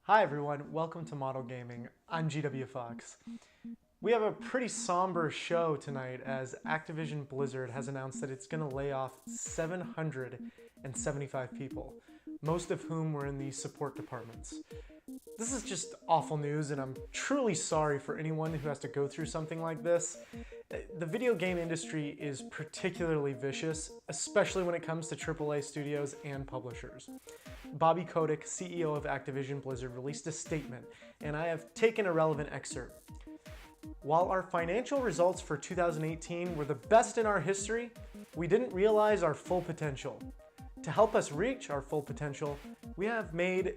Hi everyone, welcome to Model Gaming. I'm GWFawkes. We have a pretty somber show tonight as Activision Blizzard has announced that it's going to lay off 775 people, most of whom were in the support departments. This is just awful news, and I'm truly sorry for anyone who has to go through something like this. The video game industry is particularly vicious, especially when it comes to AAA studios and publishers. Bobby Kotick, CEO of Activision Blizzard, released a statement, and I have taken a relevant excerpt. While our financial results for 2018 were the best in our history, we didn't realize our full potential. To help us reach our full potential, we have made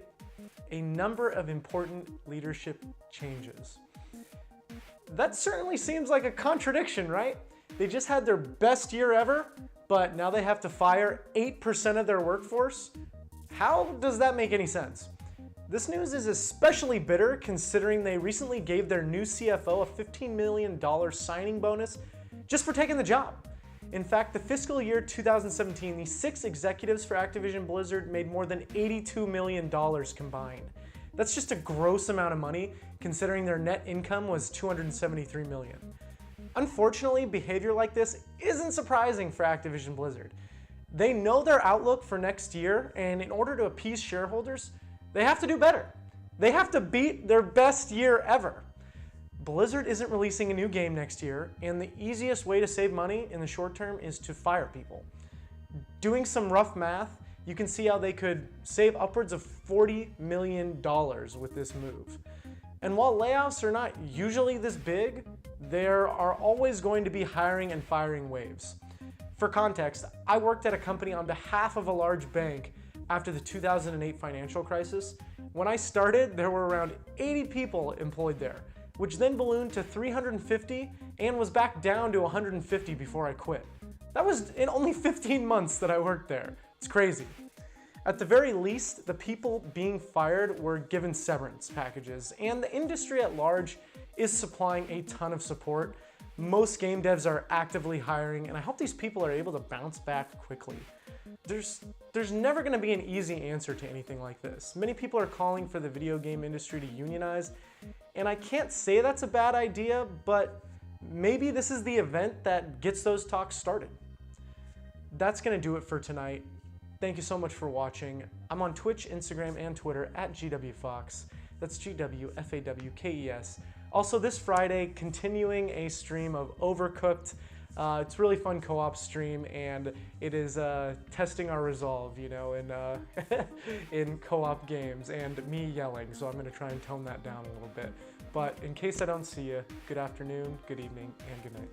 a number of important leadership changes. That certainly seems like a contradiction, right? They just had their best year ever, but now they have to fire 8% of their workforce? How does that make any sense? This news is especially bitter considering they recently gave their new CFO a $15 million signing bonus just for taking the job. In fact, the fiscal year 2017, the 6 executives for Activision Blizzard made more than $82 million combined. That's just a gross amount of money considering their net income was $273 million. Unfortunately, behavior like this isn't surprising for Activision Blizzard. They know their outlook for next year, and in order to appease shareholders, they have to do better. They have to beat their best year ever. Blizzard isn't releasing a new game next year, and the easiest way to save money in the short term is to fire people. Doing some rough math, you can see how they could save upwards of $40 million with this move. And while layoffs are not usually this big, there are always going to be hiring and firing waves. For context, I worked at a company on behalf of a large bank after the 2008 financial crisis. When I started, there were around 80 people employed there, which then ballooned to 350 and was back down to 150 before I quit. That was in only 15 months that I worked there. It's crazy. At the very least, the people being fired were given severance packages, and the industry at large is supplying a ton of support. Most game devs are actively hiring, and I hope these people are able to bounce back quickly. There's never going to be an easy answer to anything like this. Many people are calling for the video game industry to unionize, and I can't say that's a bad idea, but maybe this is the event that gets those talks started. That's going to do it for tonight. Thank you so much for watching. I'm on Twitch, Instagram, and Twitter at GWFawkes. That's GWFawkes. Also this Friday, continuing a stream of Overcooked. It's a really fun co-op stream, and it is testing our resolve, you know, in co-op games, and me yelling, so I'm going to try and tone that down a little bit. But in case I don't see you, good afternoon, good evening, and good night.